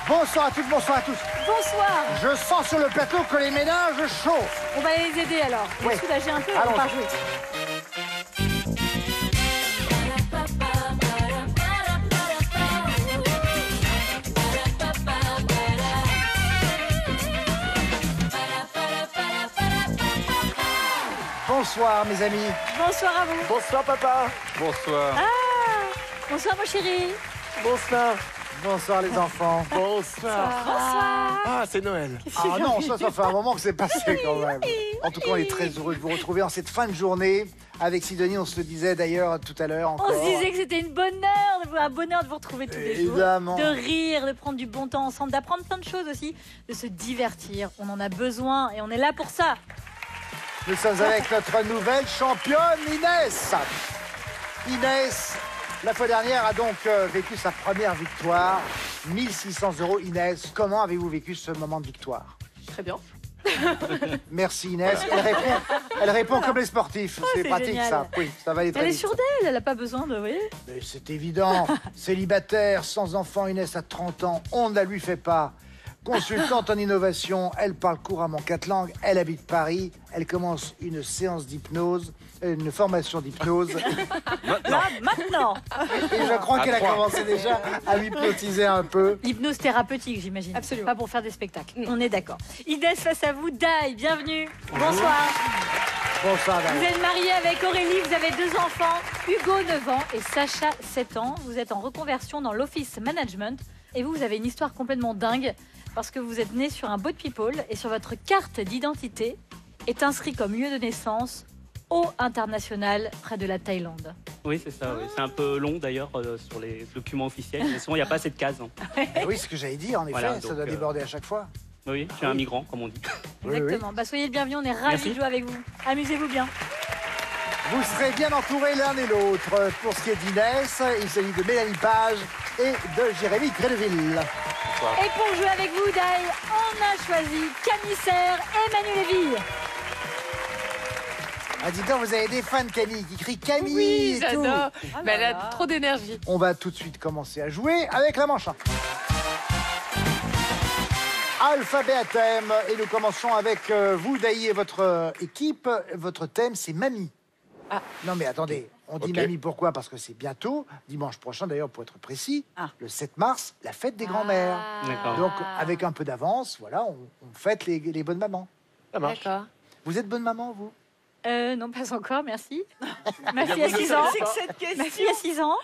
Bonsoir à toutes, bonsoir à tous. Bonsoir. Je sens sur le plateau que les ménages chauffent. On va les aider alors. Oui. Les soulager un peu et on Allons-y. va jouer. Bonsoir mes amis. Bonsoir à vous. Bonsoir papa. Bonsoir. Bonsoir mon chéri. Bonsoir. Bonsoir les enfants. Bonsoir. Bonsoir. Ah, c'est Noël. Ah non, ça fait un moment que c'est passé quand même. En tout cas, on est très heureux de vous retrouver en cette fin de journée. Avec Sidonie, on se le disait d'ailleurs tout à l'heure encore. On se disait que c'était un bonheur de vous retrouver tous les jours. Évidemment. De rire, de prendre du bon temps ensemble, d'apprendre plein de choses aussi, de se divertir. On en a besoin et on est là pour ça. Nous sommes avec notre nouvelle championne, Inès. Inès, la fois dernière, a donc vécu sa première victoire. 1600 €. Inès, comment avez-vous vécu ce moment de victoire? Très bien. Merci Inès. Elle répond comme les sportifs. C'est c'est pratique génial. ça. Oui, ça va aller très Elle est vite. sûre d'elle, elle n'a pas besoin de... Vous voyez. Mais c'est évident. Célibataire, sans enfant, Inès a 30 ans. On ne la lui fait pas. Consultante en innovation, elle parle couramment 4 langues. Elle habite Paris. Elle commence une séance d'hypnose, une formation d'hypnose. Là, maintenant. Et je crois qu'elle a commencé déjà à m'hypnotiser un peu. L'hypnose thérapeutique, j'imagine. Absolument. Pas pour faire des spectacles. On est d'accord. Inès, face à vous, Dai, bienvenue. Bonsoir. Bonsoir, Vous Daniel. êtes mariée avec Aurélie, vous avez 2 enfants, Hugo 9 ans et Sacha 7 ans. Vous êtes en reconversion dans l'office management et vous avez une histoire complètement dingue parce que vous êtes né sur un boat people et sur votre carte d'identité est inscrit comme lieu de naissance Eau international près de la Thaïlande. Oui, c'est ça. Oui. C'est un peu long d'ailleurs sur les documents officiels. Mais souvent, il n'y a pas assez de cases. Hein. Eh oui, ce que j'allais dire, en effet, Voilà, ça donc, doit déborder à chaque fois. Oui, je suis un migrant, comme on dit. Oui, Exactement. Bah, soyez le bienvenu, on est ravis Merci. de jouer avec vous. Amusez-vous bien. Vous serez bien entourés l'un et l'autre. Pour ce qui est d'Inès, il s'agit de Mélanie Page et de Jérémy Gréleville. Et pour jouer avec vous, Dai, on a choisi Camille Serre et Manu Lévy. Ah, dis donc, vous avez des fans, Camille, qui crient Camille Oui, et tout. j'adore. Ah Mais elle là a là. trop d'énergie. On va tout de suite commencer à jouer avec la manche 1. Alphabet à thème. Et nous commençons avec vous, Daï, et votre équipe. Votre thème, c'est Mamie. Ah. Non, mais attendez. On dit Ok. Mamie, pourquoi? Parce que c'est bientôt, dimanche prochain d'ailleurs, pour être précis, Ah. le 7 mars, la fête des grands-mères. D'accord. Donc, avec un peu d'avance, voilà, on fête les bonnes mamans. Ça marche. D'accord. Vous êtes bonne maman, vous? Non, pas encore, merci. Ma fille a 6 ans. Ma fille a 6 ans.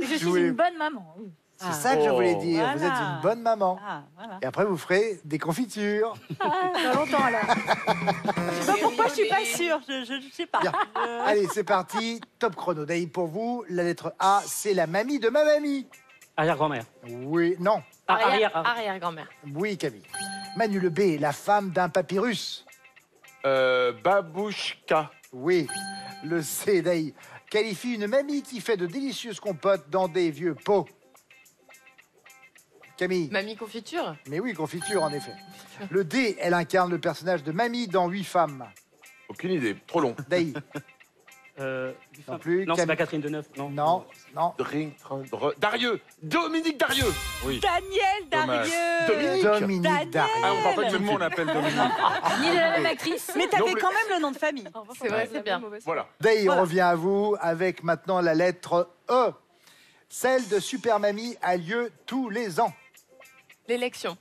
Et je suis Jouez. une bonne maman. oui. C'est ça que je voulais Oh. dire. Vous êtes Voilà. une bonne maman. Ah, voilà. Et après, vous ferez des confitures. Dans longtemps, alors. Je sais pas pourquoi je suis pas sûre, je sais pas. Bien. Allez, c'est parti. Top chrono. Daï, pour vous, la lettre A, c'est la mamie de ma mamie. Arrière-grand-mère. Oui, non. Ah, arrière. Arrière-grand-mère. Oui, Camille. Manu le B, la femme d'un papyrus. Babouchka. Oui. Le C, Daï, qualifie une mamie qui fait de délicieuses compotes dans des vieux pots. Camille. Mamie confiture. Mais oui, confiture, en effet. Le D, elle incarne le personnage de mamie dans 8 femmes. Aucune idée. Trop long. Daï. Non plus. Non, c'est Cam- pas Catherine Deneuve. Non. Non, non. Darieux. Dominique Darieux. Oui. Daniel Darieux. Dominique Daniel. Darieux. Ah, on parle pas du même mot, on appelle Dominique. Ni de la même actrice. Mais t'avais Non, mais- quand même le nom de famille. C'est vrai, c'est bien. Voilà. Daï, Voilà. on revient à vous avec maintenant la lettre E. Celle de Super Mamie a lieu tous les ans. L'élection.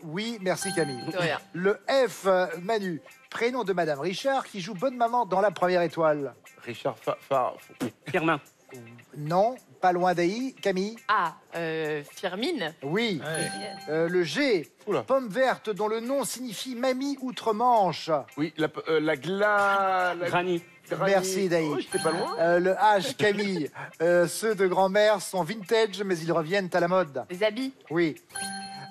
Oui, merci Camille. De rien. Le F, Manu, prénom de Madame Richard qui joue Bonne Maman dans La Première Étoile. Richard Firmin. Non, pas loin Daï. Camille. Ah, Firmine. Oui. Le G, Oula. Pomme verte dont le nom signifie Mamie outre-Manche. Oui, la Granny. Merci, Daï. Oh, j'étais pas loin. Le H, Camille. Ceux de grand-mère sont vintage, mais ils reviennent à la mode. Les habits. Oui.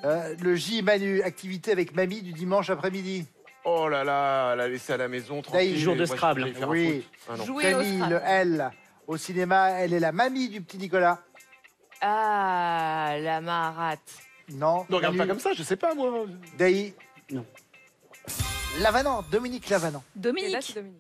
Le J, Manu, activité avec mamie du dimanche après-midi. Oh là là, elle a laissé à la maison tranquille. Jour de Moi, Scrabble. j'allais faire un Oui. foot. Ah non. Jouer au Camille, le Scrabble. L. Au cinéma, elle est la mamie du petit Nicolas. Ah, la marate. Non. Ne regarde Manu. pas comme ça, je sais pas moi. Daï. Non. Lavanant, Dominique Lavanant. Dominique.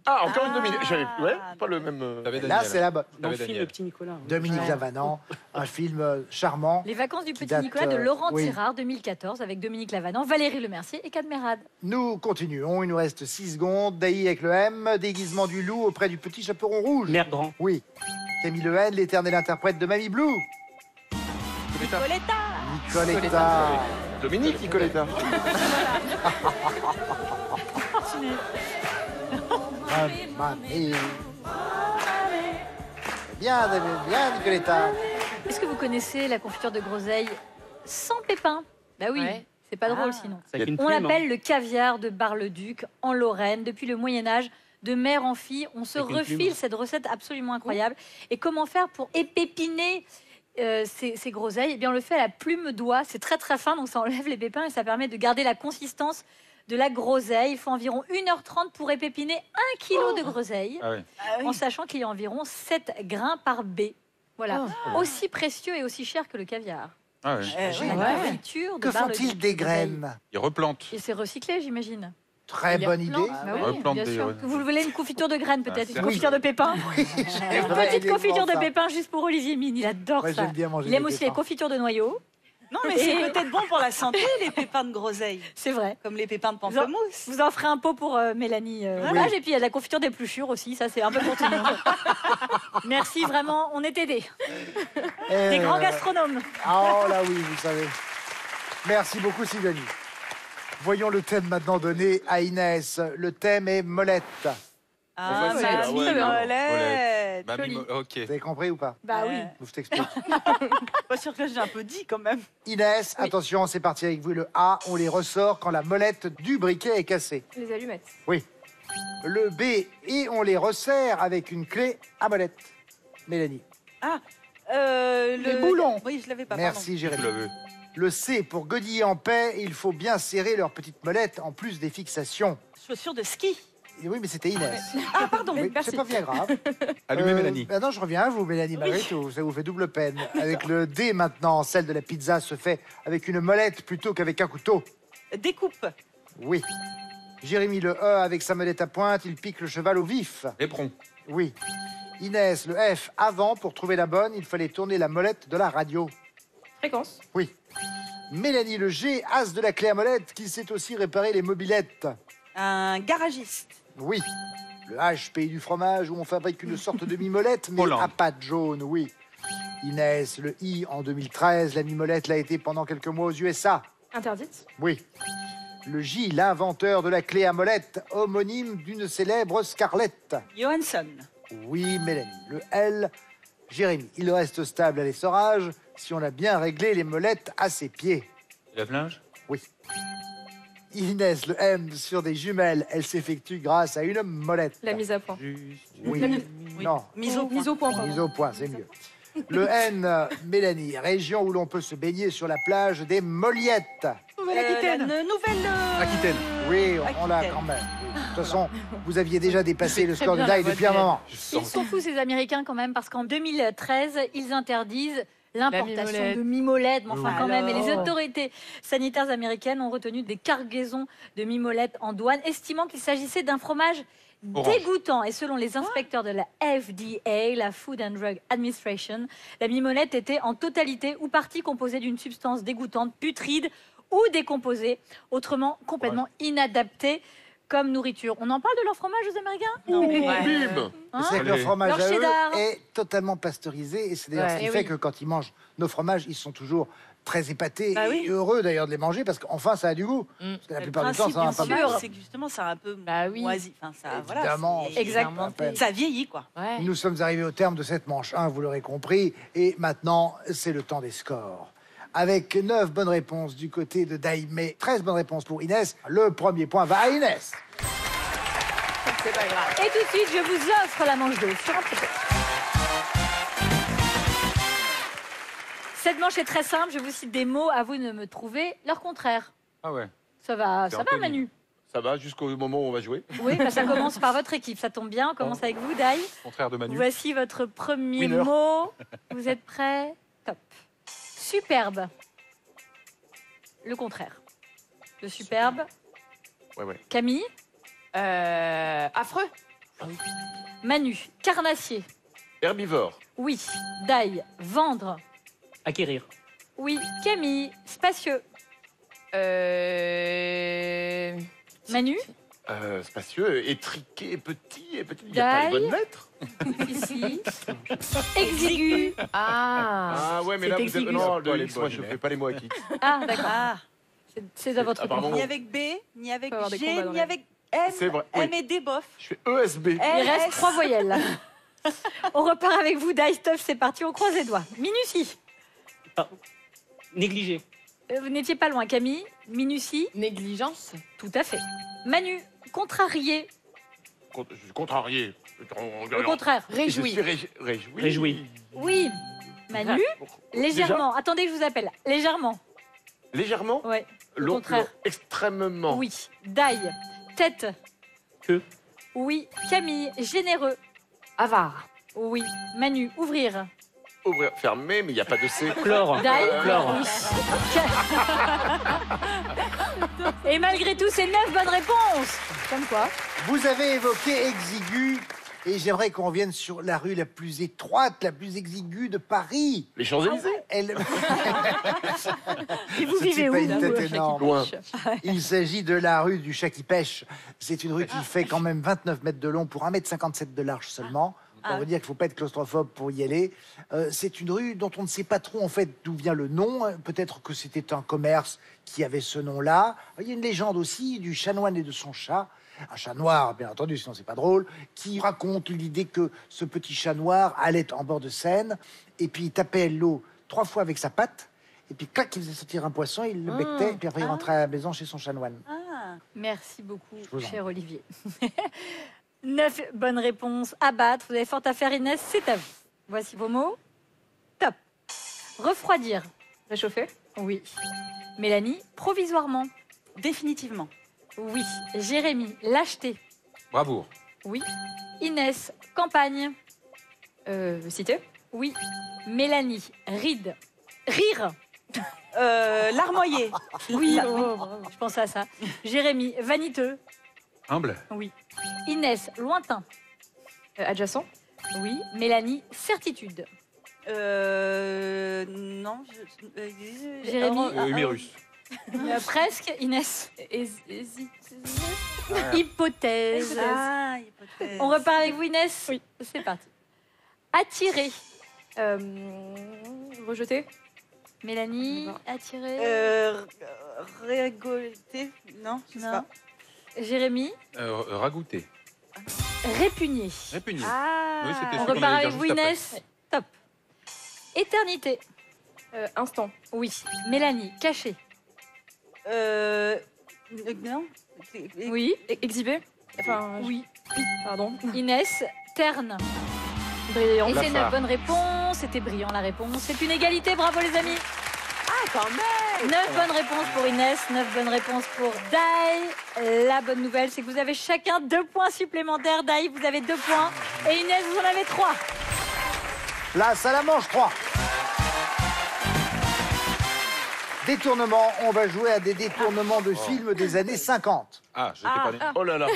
Ah, encore une Dominique. J'avais ouais, pas le même. Là, c'est la bonne. Dans le film Le Petit Nicolas. Dominique Lavanant, un film charmant. Les vacances du Qui petit date, Nicolas de Laurent oui. Tirard, 2014, avec Dominique Lavanant, Valérie Lemercier et Cadmerade. Nous continuons, il nous reste 6 secondes. Daï avec le M, déguisement du loup auprès du petit chaperon rouge. Mère grand. Oui. Camille Le N, l'éternel interprète de Mamie Blue. Coletta. Nicoletta. Dominique Nicoletta. Mamie. Bien, bien, Nicoletta. Est-ce que vous connaissez la confiture de groseille sans pépins? Bah oui, Ouais. c'est pas drôle sinon. C'est avec une On plume, l'appelle le caviar de Bar-le-Duc en Lorraine. Depuis le Moyen-Âge, de mère en fille, on se Avec une refile plume. cette recette absolument incroyable. Et comment faire pour épépiner ces groseilles? Eh bien, on le fait à la plume d'oie. C'est très très fin, donc ça enlève les pépins et ça permet de garder la consistance de la groseille. Il faut environ 1h30 pour épépiner 1 kg de groseille, Ah ouais. en sachant qu'il y a environ 7 grains par baie. Voilà, aussi précieux et aussi cher que le caviar. Ah ouais. La confiture de Que Bar-le-Duc font-ils des de groseille. graines? Ils replantent. Et c'est recyclé, j'imagine. Très Il y a bonne plein- idée. Bah oui, Replante bien des- sûr. ouais. Vous voulez une confiture de graines peut-être, c'est une vrai. confiture de pépins. Oui, Une j'aimerais petite également confiture de ça. pépins juste pour Olivier Mine, il adore Ouais, ça. j'aime bien manger Il aime les aussi les pépins. confitures de noyaux, Non, mais c'est peut-être bon pour la santé, les pépins de groseille. c'est vrai. Comme les pépins de pamplemousse. Vous en ferez un pot pour Mélanie Lage. Et puis il y a de la confiture d'épluchure aussi, ça c'est un peu pour tout le monde. Merci vraiment, on est aidés. Des grands gastronomes. Oh là oui, vous savez. Merci beaucoup, Sidonie. Voyons le thème maintenant donné à Inès. Le thème est molette. Ah, facile, bah, là, ouais, molette. Mamie Joli. Ok. Vous avez compris ou pas? Bah oui. Je t'explique. Pas sûr que j'ai un peu dit quand même. Inès, attention, c'est parti avec vous. Le A, on les ressort quand la molette du briquet est cassée. Les allumettes. Oui. Le B, et on les resserre avec une clé à molette. Mélanie. Les boulons. Oui, je l'avais pas. Merci, Tu Jérémy. l'as vu. Le C, pour godiller en paix, il faut bien serrer leur petite molette en plus des fixations. Pardon. Chaussures de ski. Et oui, mais c'était Inès. Ah, pardon. Oui, Merci. c'est pas bien grave. Allumez Mélanie. Maintenant, je reviens à vous, Mélanie, malgré tout. Ça vous fait double peine. Avec le D maintenant, celle de la pizza se fait avec une molette plutôt qu'avec un couteau. Découpe. Oui. Jérémy, le E, avec sa molette à pointe, il pique le cheval au vif. Éperon. Oui. Inès, le F, avant, pour trouver la bonne, il fallait tourner la molette de la radio. Fréquence. Oui. Mélanie, le G, as de la clé à molette, qui sait aussi réparer les mobilettes. Un garagiste. Oui. Le H, pays du fromage, où on fabrique une sorte de mimolette, mais Hollande. à pâte jaune, oui. Inès, le I, en 2013, la mimolette l'a été pendant quelques mois aux USA. Interdite. Oui. Le J, l'inventeur de la clé à molette, homonyme d'une célèbre Scarlett. Johansson. Oui, Mélanie. Le L, Jérémy. Il reste stable à l'essorage si on a bien réglé les molettes à ses pieds. Lave-linge. Oui. Inès, le M, sur des jumelles, elle s'effectue grâce à une molette. La mise à point. Oui. Oui. Non, Mise au point. Mise au point. pardon. mise au point, c'est mieux. Le N, Mélanie, région où l'on peut se baigner sur la plage des Moliettes. Nouvelle-Aquitaine. Nouvelle. Aquitaine. Oui, on l'a Aquitaine. quand même. Oui. De toute façon, vous aviez déjà dépassé le score de Daï depuis un moment. Ils sont fous ces Américains quand même, parce qu'en 2013, ils interdisent l'importation mimolette. de mimolettes, mais enfin quand même. Et les Alors. autorités sanitaires américaines ont retenu des cargaisons de mimolettes en douane, estimant qu'il s'agissait d'un fromage Orange. dégoûtant. Et selon les inspecteurs de la FDA, la Food and Drug Administration, la mimolette était en totalité ou partie composée d'une substance dégoûtante, putride ou décomposée, autrement complètement inadaptée comme nourriture. On en parle de leur fromage aux Américains? Non, mais Bim. Hein C'est que leur Allez. fromage Leur à eux cheddar. est totalement pasteurisé. Et c'est d'ailleurs Ouais. ce qui Eh fait oui. que quand ils mangent nos fromages, ils sont toujours très épatés Bah et oui. heureux d'ailleurs de les manger parce qu'enfin ça a du goût. Mm. Parce que la le plupart du temps, principe ça n'a du pas fromage, sûr. c'est que justement, c'est un peu Bah oui. moisi. Enfin, ça, Évidemment, voilà, c'est- Exactement. à peine. Ça vieillit, quoi. Ouais. Nous sommes arrivés au terme de cette manche 1, vous l'aurez compris. Et maintenant, c'est le temps des scores. Avec 9 bonnes réponses du côté de Daïmé, 13 bonnes réponses pour Inès. Le premier point va à Inès. C'est pas grave. Et tout de suite, je vous offre la manche 2 sur un plateau. Cette manche est très simple. Je vous cite des mots. À vous de me trouver leur contraire. Ah ouais. Ça va, C'est ça va, Anthony. Manu? Ça va jusqu'au moment où on va jouer. Oui, bah, ça commence par votre équipe. Ça tombe bien. On commence avec vous, Daï. Contraire de Manu. Voici votre premier Winner. mot. Vous êtes prêts? Top. Superbe. Le contraire. Le superbe. Ouais, ouais. Camille? Affreux. Manu, carnassier. Herbivore. Oui. Dai, vendre. Acquérir. Oui. Camille, spacieux. Manu, Spacieux, étriqué, petit, et petit. Il n'y a pas Daille. les bonnes lettres. ici. Exigu. Ah. Ah ouais, mais C'est là, vous êtes... exigu. Non, Pas le les X, moi, bonnes je ne fais lettres. pas les mots acquis. Ah, d'accord. Ah, C'est dans votre Ah, pardon. concours. ni avec B, ni avec Faut avoir des G, combats dans ni la avec M. C'est vrai, oui. M et D, bof. Je fais ESB. Il reste LS. 3 voyelles. On repart avec vous, Dai, Stuff, c'est parti, on croise les doigts. Minutie. Négligé. Vous n'étiez pas loin, Camille. Minutie, Négligence. tout à fait. Manu, contrarié. Je suis contrarié. Au contraire. Réjoui. Je suis réjoui. Réjoui. Oui. Manu, légèrement. Attendez que je vous appelle. Légèrement. Légèrement. Ouais. Au Long, contraire. long, extrêmement. Oui. Dai, tête. Queue. Oui. Camille, généreux. Avare. Oui. Manu, ouvrir. Ouvrir, fermer, mais il n'y a pas de C. Chlore. Dai, Chlore. oui. Et malgré tout, c'est 9 bonnes réponses. Comme quoi. Vous avez évoqué exigu, et j'aimerais qu'on revienne sur la rue la plus étroite, la plus exiguë de Paris. Les Champs-Élysées. Elle... Et vous Ce vivez type où a une vous tête énorme. Loin. Il s'agit de la rue du chat qui pêche. C'est une rue qui fait quand même 29 mètres de long pour 1,57 m de large seulement. On veut dire qu'il ne faut pas être claustrophobe pour y aller. C'est une rue dont on ne sait pas trop en fait d'où vient le nom. Peut-être que c'était un commerce qui avait ce nom-là. Il y a une légende aussi du chanoine et de son chat. Un chat noir, bien entendu, sinon c'est pas drôle, qui raconte l'idée que ce petit chat noir allait en bord de Seine et puis il tapait l'eau 3 fois avec sa patte. Et puis, clac, il faisait sortir un poisson, il le becquetait, et puis après, il rentrait à la maison chez son chanoine. Ah. Merci beaucoup, vous en cher Olivier. 9 bonnes réponses à battre. Vous avez fort à faire, Inès, c'est à vous. Voici vos mots. Top. Refroidir. Réchauffer. Oui. Mélanie, provisoirement. Définitivement. Oui. Jérémy, lâcheté. Bravoure. Oui. Inès, campagne. Cité. Oui. Mélanie, ride. Rire. Larmoyer. Oui, je pensais à ça. Jérémy, vaniteux. Humble. Oui. Inès, lointain. Adjacent. Oui. Mélanie, certitude. Non. Jérémy. Humérus. Presque, Inès. Hypothèse. Ah, hypothèse. On repart avec vous, Inès. Oui. C'est parti. Attirer. Rejeter. Mélanie, attirer. Récolter. Non, je sais Non. pas. Jérémy, Ragoûter. répugner. Répugner. Ah. Oui, c'était On ce qu'on repart allait avec dire vous, juste après. Inès. Top. Éternité. Instant. Oui. Mélanie, caché. Non. Oui. Exhiber. Enfin. Oui. Pardon. Inès, terne. Brillant. Et c'est Blafard. 9 bonnes réponses. C'était brillant la réponse. C'est une égalité. Bravo les amis. Ah, quand même. 9 bonnes réponses pour Inès, 9 bonnes réponses pour Dai. La bonne nouvelle, c'est que vous avez chacun 2 points supplémentaires. Dai, vous avez 2 points. Et Inès, vous en avez 3. Place à la manche 3. Détournement, on va jouer à des détournements de films des années 50. Ah, j'étais pas né. Oh là là.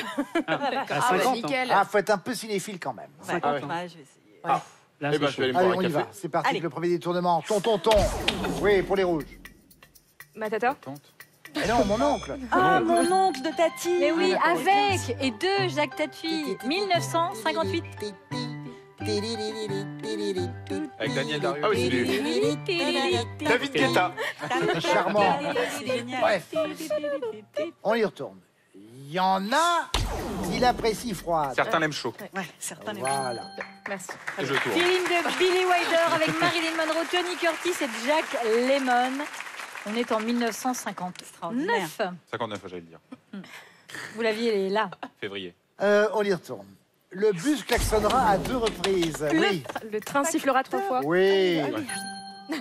À Ah, 50 ans. nickel. Ah, faut être un peu cinéphile quand même. Ouais, Ah ouais. je vais essayer. Là, Eh c'est ben, je chaud. vais aller me Allez, boire on un y café. va. C'est parti Allez. avec le premier détournement. Ton. Oui, pour les rouges. Matata. Tante. Mais non, mon oncle. Ah, mon oncle de Tati. Mais oui, Ah, avec et de Jacques Tatuy, 1958. Avec Daniel Darius. Ah oui, c'est lui. David Guetta. Charmant. C'est génial. Bref, on y retourne. Il y en a qui l'apprécient froide. Certains l'aiment chaud. Ouais, certains les Voilà. Merci. Et je tourne. Film de Billy Wilder avec Marilyn Monroe, Tony Curtis et Jack Lemmon. On est en 1959. 59, j'allais le dire. Vous l'aviez là. Février. On y retourne. Le bus klaxonnera à 2 reprises. Oui. Le train sifflera 3 fois. Oui. Ah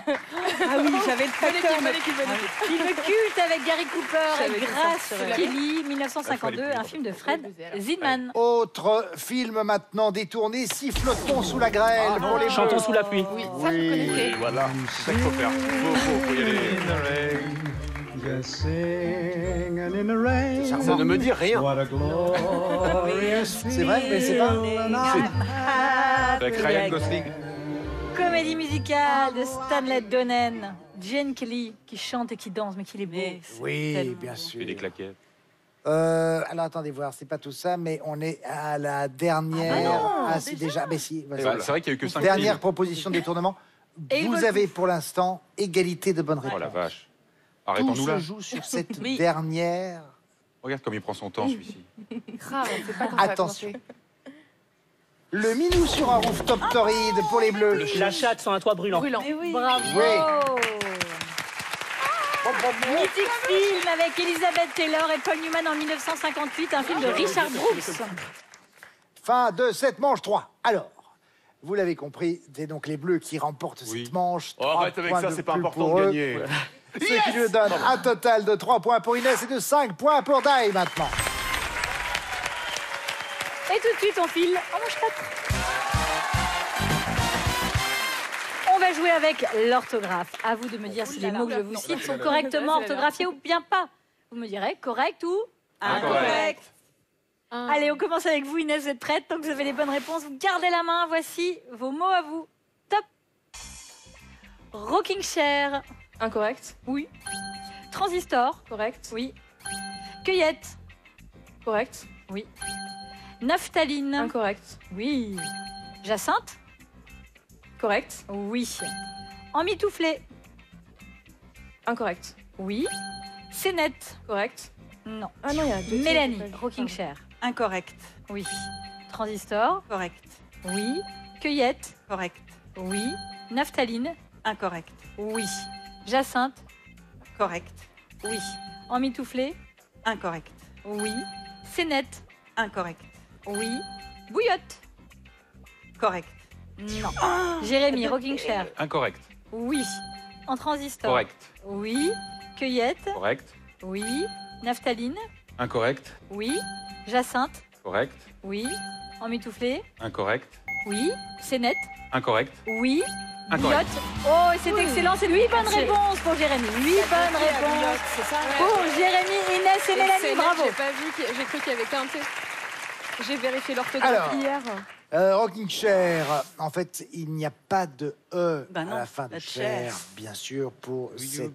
oui, j'avais le tracteur. Film culte avec Gary Cooper J'avais et vu Grace ça sur la- Kelly, 1952, un film de Fred Zinman. Autre film maintenant détourné, Sifflotons sous la grêle pour les Chantons bleus. sous la pluie. Oui, ça je connaissais. Voilà, c'est ça qu'il faut faire. Faut y aller. Just singing in the rain. Ça ne me dit rien. What a glorious C'est vrai, mais c'est pas... Avec Ryan Gosling. Comédie musicale de Stanley Donen. Jane Kelly qui chante et qui danse, mais qu'il est beau. Oui, bien sûr. Et des claquettes. Alors attendez voir, c'est pas tout ça, mais on est à la dernière. Ah, c'est déjà. Mais si. vas-y. Bah, c'est vrai qu'il n'y a eu que 5 Dernière proposition des tournements. Et il Vous veut le avez pour l'instant égalité de bonnes Oh réponses. la vache. Tout Arrêtons-nous se là. joue sur cette Oui. dernière. Regarde comme il prend son temps, celui-ci. Grave, on fait pas comme ça. Attention. Le minou sur un rooftop torride pour les Bleus. La chatte sur un toit brûlant. Brûlant. Bravo. Oui. Mythique film avec Elizabeth Taylor et Paul Newman en 1958, un film de Richard Brooks. Fin de cette manche 3. Alors, vous l'avez compris, c'est donc les Bleus qui remportent Oui. cette manche. Oh, 3 arrête avec points ça, de c'est pas plus important pour de eux. gagner. Ce qui lui donne un total de 3 points pour Inès et de 5 points pour Dai maintenant. Et tout de suite, on file en manche 4. On va jouer avec l'orthographe. À vous de me dire si les mots que je vous cite sont correctement orthographiés ou bien pas. Vous me direz correct ou Incorrect. Allez, on commence avec vous, Inès. Vous êtes prête? Tant que vous avez les bonnes réponses, vous gardez la main. Voici vos mots à vous. Top. Rocking chair. Incorrect. Oui. Transistor. Correct. Oui. Cueillette. Correct. Oui. Naphtaline. Incorrect. Oui. Jacinthe. Correct. Oui. Emmitouflé. Incorrect. Oui. Scénette. Correct. Non. Ah non, il y a deux. Mélanie. Rocking chair. Incorrect. Oui. Transistor. Correct. Oui. Cueillette. Correct. Oui. Naphtaline. Incorrect. Oui. Jacinthe. Correct. Oui. Emmitouflé. Incorrect. Oui. Scénette. Incorrect. Oui. Bouillotte. Correct. Non. Jérémy. Rocking chair. Incorrect. Oui. En transistor. Correct. Oui. Cueillette. Correct. Oui. Naphtaline. Incorrect. Oui. Jacinthe. Correct. Oui. Emmitouflé. Incorrect. Oui. Scénette. Incorrect. Oui. Incorrect. Bouillotte. Oh, c'est excellent. C'est 8 bonnes réponses pour Jérémy. 8 bonnes réponses C'est ça. pour Jérémy, Inès et Mélanie. Bravo. J'ai pas vu, j'ai cru qu'il y avait qu'un T. J'ai vérifié l'orthographe Alors. hier. Rocking chair, en fait, il n'y a pas de E Bah non, à la fin de la chair, chair. bien sûr, pour cette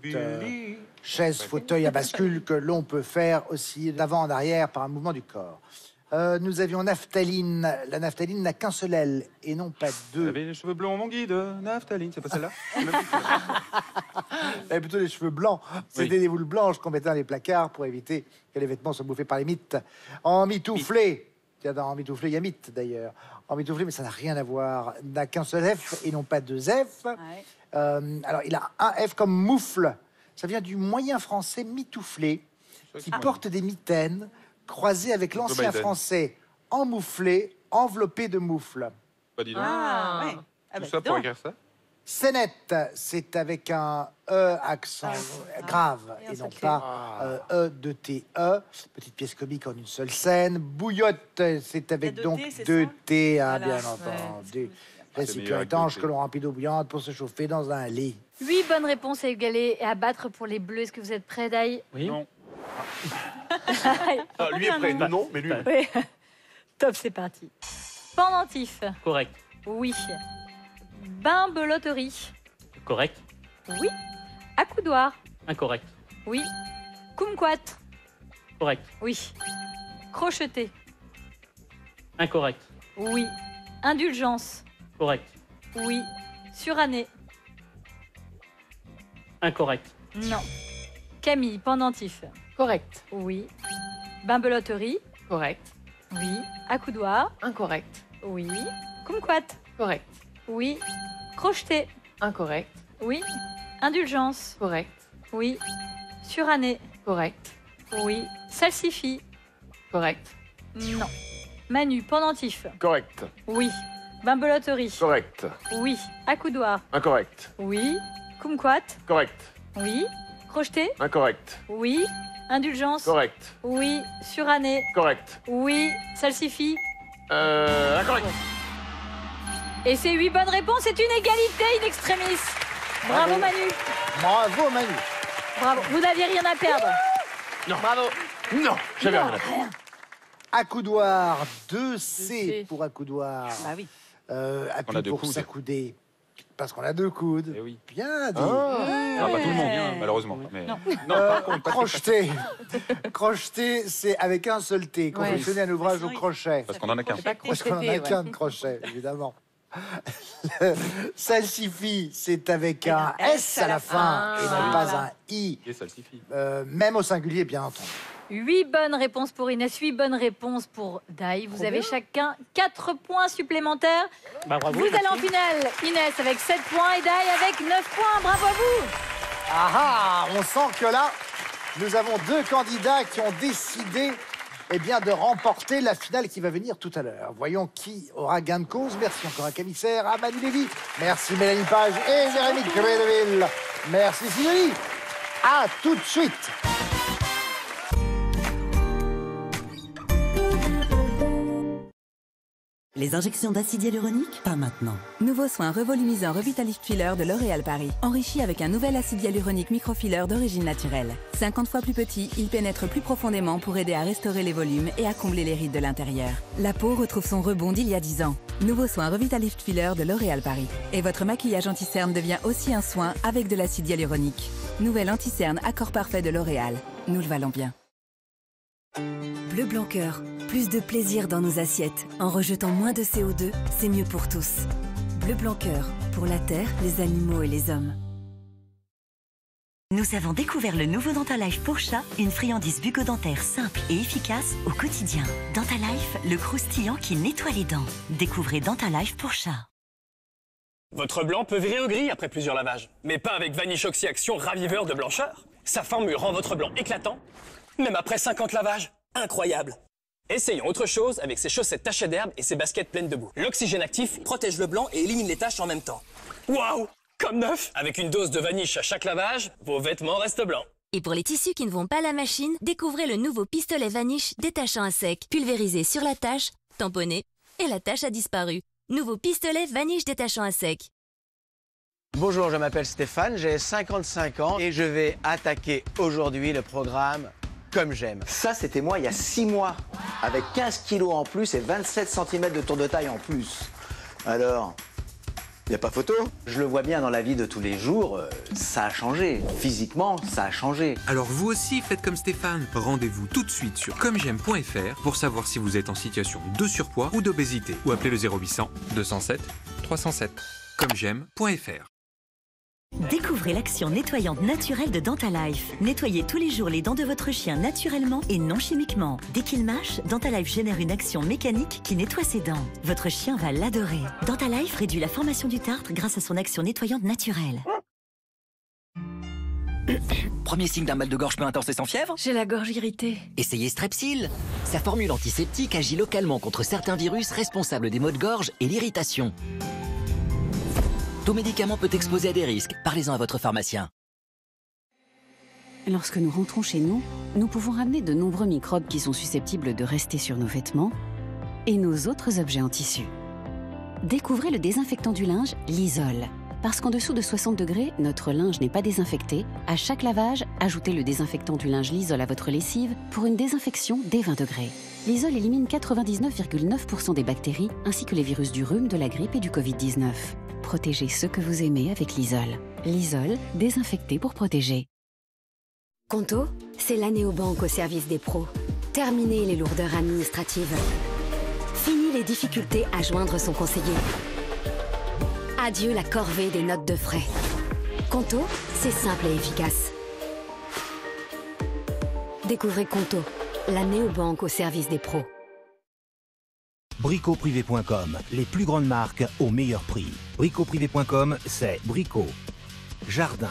chaise fauteuil à bascule que l'on peut faire aussi d'avant en arrière par un mouvement du corps. Nous avions naphtaline. La naphtaline n'a qu'un seul L et non pas Vous deux. avez les cheveux blonds, mon guide. Naphtaline, c'est pas celle-là? Elle avait plutôt les cheveux blancs. C'était Oui. des boules blanches qu'on mettait dans les placards pour éviter que les vêtements soient bouffés par les mites. En mitouflé, tiens, dans mitouflé, il y a mythe d'ailleurs. En mitouflé, mais ça n'a rien à voir. N'a qu'un seul F et non pas deux F. Ouais. Alors, il a un F comme moufle. Ça vient du moyen français mitouflé, qui porte des mitaines croisées avec l'ancien Biden. français emmouflé, enveloppé de moufle. Pas dis donc. Ah, ouais. Ah, Tout bah, ça dis pour donc. écrire ça? Scénette, c'est avec un E accent grave Et un et non seul pas E de T-E. Petite pièce comique en une seule scène. Bouillotte, c'est avec deux donc T, c'est deux ça T, hein, Voilà, bien ouais, entendu. c'est Récipient meilleur avec étanche deux T. que l'on remplit d'eau bouillante pour se chauffer dans un lit. 8 bonnes réponses à égaler et à battre pour les Bleus. Est-ce que vous êtes prêts, Dai? Oui. Non. Ah, lui est prêt, nous non, mais lui. Oui. Top, c'est parti. Pendentif. Correct. Oui. Bimbeloterie. Correct. Oui. Accoudoir. Incorrect. Oui. Kumquat. Correct. Oui. Crocheté. Incorrect. Oui. Indulgence. Correct. Oui. Surannée. Incorrect. Non. Camille, pendentif. Correct. Oui. Bimbeloterie. Correct. Oui. Accoudoir. Incorrect. Oui. Kumquat. Correct. Oui. Crocheté. Incorrect. Oui. Indulgence. Correct. Oui. Surannée. Correct. Oui. Salsifie. Correct. Non. Manu, pendentif. Correct. Oui. Bimbeloterie. Correct. Oui. Accoudoir. Incorrect. Oui. Kumquat. Correct. Oui. Crocheté. Incorrect. Oui. Indulgence. Correct. Oui. Surannée. Correct. Oui. Salsifie. Incorrect. Et c'est 8 bonnes réponses. C'est une égalité in extremis. Bravo Manu. Bravo Manu. Bravo. Vous n'aviez rien à perdre. Non. Bravo. Non, j'avais rien à faire. Accoudoir, 2C pour accoudoir. Bah oui. Appui On a deux pour coudes. s'accouder. Parce qu'on a 2 coudes. Eh oui. Bien dit. Ah, pas tout le monde, hein, malheureusement. Mais... Non. Crocheter. Crocheter, c'est avec un seul T. Confectionner un ouvrage au crochet. Parce qu'on en a qu'un. Parce qu'on en a qu'un de crochet, évidemment. Salsifie, c'est avec un S à la fin et non pas un I. Et ça suffit. Même au singulier, bien entendu. 8 bonnes réponses pour Inès, 8 bonnes réponses pour Dai. Vous avez chacun 4 points supplémentaires. Bah, bravo. Vous allez en finale, Inès avec 7 points et Dai avec 9 points. Bravo à vous. Ah, on sent que là, nous avons 2 candidats qui ont décidé de remporter la finale qui va venir tout à l'heure. Voyons qui aura gain de cause. Merci encore à Commissaire, à Manu Lévy. Merci Mélanie Page et Jérémy Crédeville. Merci Sylvie. À tout de suite. Les injections d'acide hyaluronique, pas maintenant. Nouveau soin revolumisant Revitalift Filler de L'Oréal Paris. Enrichi avec un nouvel acide hyaluronique microfiller d'origine naturelle. 50 fois plus petit, il pénètre plus profondément pour aider à restaurer les volumes et à combler les rides de l'intérieur. La peau retrouve son rebond d'il y a 10 ans. Nouveau soin Revitalift Filler de L'Oréal Paris. Et votre maquillage anti-cerne devient aussi un soin avec de l'acide hyaluronique. Nouvelle anti-cerne Accord Parfait de L'Oréal. Nous le valons bien. Bleu Blanc Cœur. Plus de plaisir dans nos assiettes. En rejetant moins de CO2, c'est mieux pour tous. Bleu Blanc Cœur. Pour la terre, les animaux et les hommes. Nous avons découvert le nouveau Dentalife pour chat, une friandise bucco-dentaire simple et efficace au quotidien. Dentalife, le croustillant qui nettoie les dents. Découvrez Dentalife pour chat. Votre blanc peut virer au gris après plusieurs lavages. Mais pas avec Vanish Oxy Action raviveur de blancheur. Sa formule rend votre blanc éclatant, même après 50 lavages. Incroyable! Essayons autre chose avec ses chaussettes tachées d'herbe et ses baskets pleines de boue. L'oxygène actif protège le blanc et élimine les taches en même temps. Waouh! Comme neuf! Avec une dose de Vanish à chaque lavage, vos vêtements restent blancs. Et pour les tissus qui ne vont pas à la machine, découvrez le nouveau pistolet Vanish détachant à sec. Pulvérisé sur la tache, tamponné, et la tache a disparu. Nouveau pistolet Vanish détachant à sec. Bonjour, je m'appelle Stéphane, j'ai 55 ans et je vais attaquer aujourd'hui le programme Comme j'aime. Ça, c'était moi il y a 6 mois, avec 15 kilos en plus et 27 cm de tour de taille en plus. Alors, il n'y a pas photo. Je le vois bien dans la vie de tous les jours, ça a changé. Physiquement, ça a changé. Alors vous aussi, faites comme Stéphane. Rendez-vous tout de suite sur commej'aime.fr pour savoir si vous êtes en situation de surpoids ou d'obésité. Ou appelez le 0800 207 307. commej'aime.fr. Découvrez l'action nettoyante naturelle de Dentalife. Nettoyez tous les jours les dents de votre chien naturellement et non chimiquement. Dès qu'il mâche, Dentalife génère une action mécanique qui nettoie ses dents. Votre chien va l'adorer. Dentalife réduit la formation du tartre grâce à son action nettoyante naturelle. Premier signe d'un mal de gorge peu intense et sans fièvre? J'ai la gorge irritée. Essayez Strepsil. Sa formule antiseptique agit localement contre certains virus responsables des maux de gorge et l'irritation. Tout médicament peut exposer à des risques. Parlez-en à votre pharmacien. Lorsque nous rentrons chez nous, nous pouvons ramener de nombreux microbes qui sont susceptibles de rester sur nos vêtements et nos autres objets en tissu. Découvrez le désinfectant du linge, Lysol. Parce qu'en dessous de 60 degrés, notre linge n'est pas désinfecté, à chaque lavage, ajoutez le désinfectant du linge Lysol à votre lessive pour une désinfection dès 20 degrés. Lysol élimine 99,9% des bactéries ainsi que les virus du rhume, de la grippe et du Covid-19. Protégez ceux que vous aimez avec Lysol. Lysol, désinfecté pour protéger. Conto, c'est la néobanque au service des pros. Terminez les lourdeurs administratives. Fini les difficultés à joindre son conseiller. Adieu la corvée des notes de frais. Conto, c'est simple et efficace. Découvrez Conto, la néobanque au service des pros. Bricoprivé.com, les plus grandes marques au meilleur prix. Bricoprivé.com, c'est brico, jardin,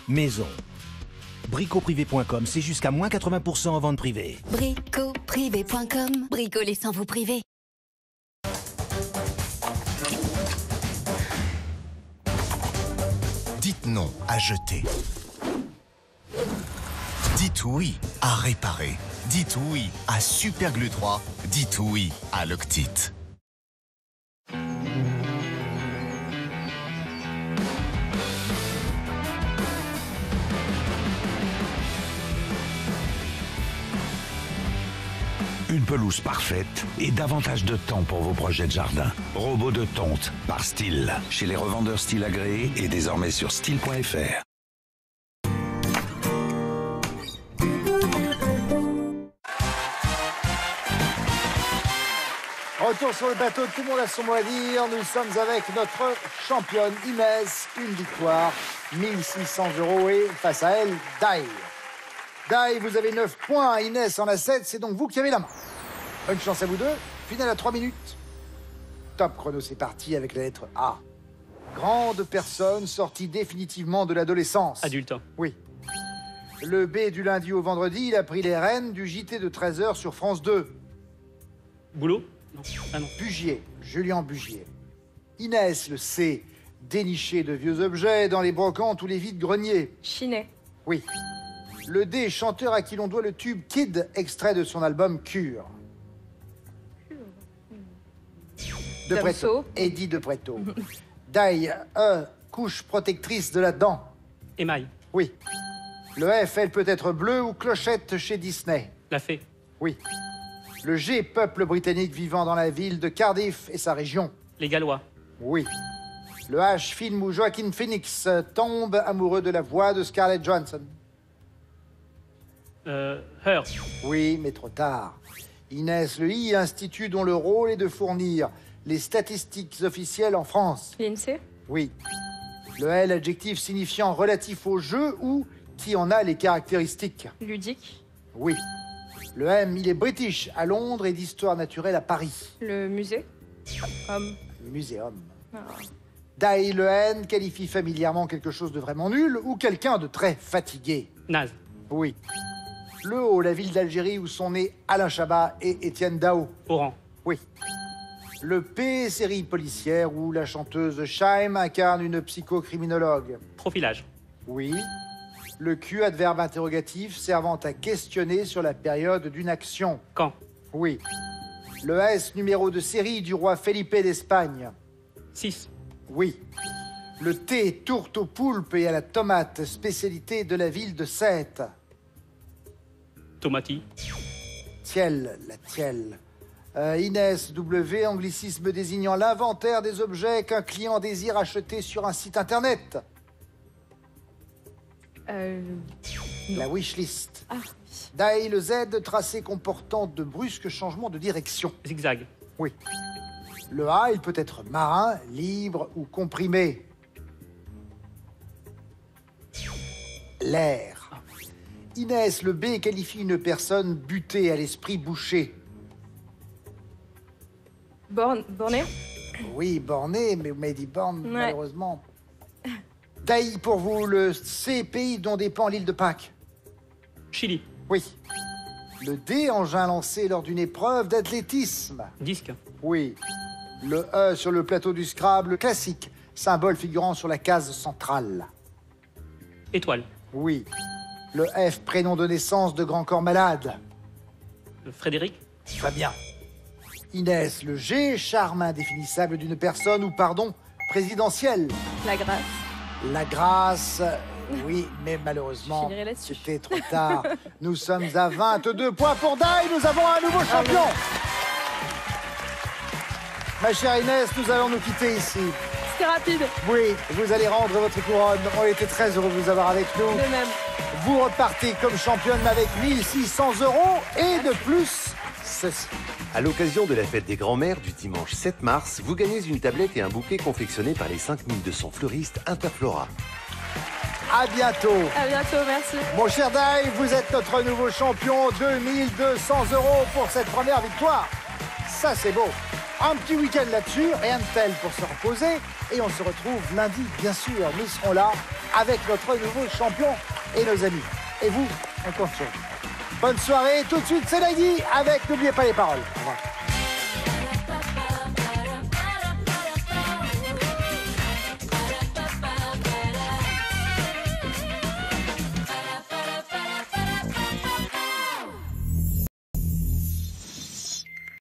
maison. Bricoprivé.com, c'est jusqu'à moins 80% en vente privée. Bricoprivé.com, bricoler sans vous priver. Dites non à jeter. Dites oui à réparer. Dites oui à Superglue 3. Dites oui à Loctite. une pelouse parfaite et davantage de temps pour vos projets de jardin. Robot de tonte par Stihl, chez les revendeurs Stihl agréés et désormais sur stihl.fr. Retour sur le bateau, tout le monde a son mot à dire. Nous sommes avec notre championne Inès, une victoire, 1600 € et face à elle, Dai. Dai, vous avez 9 points, Inès en a 7, c'est donc vous qui avez la main. Bonne chance à vous deux, finale à 3 minutes. Top chrono, c'est parti avec la lettre A. Grande personne sortie définitivement de l'adolescence. Adulte. Oui. Le B du lundi au vendredi, il a pris les rênes du JT de 13h sur France 2. Boulot? Non. Ah non. Bugier, Julien Bugier. Inès, le C, dénicher de vieux objets dans les brocantes ou les vides-greniers. Chinet. Oui. Le D, chanteur à qui l'on doit le tube Kid, extrait de son album Cure. De Pretto. Eddie De Pretto. Dai, E, couche protectrice de la dent. Émail. Oui. Le F, elle peut être bleue ou clochette chez Disney. La fée. Oui. Le G, peuple britannique vivant dans la ville de Cardiff et sa région. Les Gallois. Oui. Le H, film où Joaquin Phoenix tombe amoureux de la voix de Scarlett Johansson. Her. Oui, mais trop tard. Inès, le I, institut dont le rôle est de fournir les statistiques officielles en France. L'INSEE. Oui. Le L, adjectif signifiant relatif au jeu ou qui en a les caractéristiques. Ludique. Oui. Le M, il est british, à Londres et d'histoire naturelle à Paris. Le musée. Homme. Muséum. Ah. Dai, le N, qualifie familièrement quelque chose de vraiment nul ou quelqu'un de très fatigué. Naze. Oui. Le O, la ville d'Algérie où sont nés Alain Chabat et Étienne Dao. Oran. Oui. Le P, série policière où la chanteuse Chaim incarne une psychocriminologue. Profilage. Oui. Le Q, adverbe interrogatif servant à questionner sur la période d'une action. Quand. Oui. Le S, numéro de série du roi Felipe d'Espagne. 6. Oui. Le T, tourte au poulpe et à la tomate, spécialité de la ville de Sète. Tomati. Tiel, la tielle. Inès, W, anglicisme désignant l'inventaire des objets qu'un client désire acheter sur un site internet. La wishlist. Ah. Dai, le Z, tracé comportant de brusques changements de direction. Zigzag. Oui. Le A, il peut être marin, libre ou comprimé. L'air. Inès, le B, qualifie une personne butée à l'esprit bouché. Borné. Oui, borné, mais vous m'avez dit borne, Ouais. malheureusement. Dai, pour vous, le C, pays dont dépend l'île de Pâques. Chili. Oui. Le D, engin lancé lors d'une épreuve d'athlétisme. Disque. Oui. Le E, sur le plateau du Scrabble classique, symbole figurant sur la case centrale. Étoile. Oui. Le F, prénom de naissance de grand corps malade. Frédéric. Fabien. Inès, le G, charme indéfinissable d'une personne ou, pardon, présidentielle. La grâce. La grâce, oui, mais malheureusement, Je finirai là-dessus. c'était trop tard. Nous sommes à 22 points pour Dai, nous avons un nouveau champion. Ma chère Inès, nous allons nous quitter ici. C'était rapide. Oui, vous allez rendre votre couronne. On était très heureux de vous avoir avec nous. De même. Vous repartez comme championne avec 1600 € et de plus, ceci. À l'occasion de la fête des grands-mères du dimanche 7 mars, vous gagnez une tablette et un bouquet confectionnés par les 5200 fleuristes Interflora. À bientôt. À bientôt, merci. Mon cher Dai, vous êtes notre nouveau champion. 2200 € pour cette première victoire. Ça, c'est beau. Un petit week-end là-dessus, rien de tel pour se reposer. Et on se retrouve lundi, bien sûr. Nous serons là avec notre nouveau champion et nos amis. Et vous, on compte sur vous. Bonne soirée. Tout de suite, c'est Lady avec N'oubliez pas les paroles. Au revoir.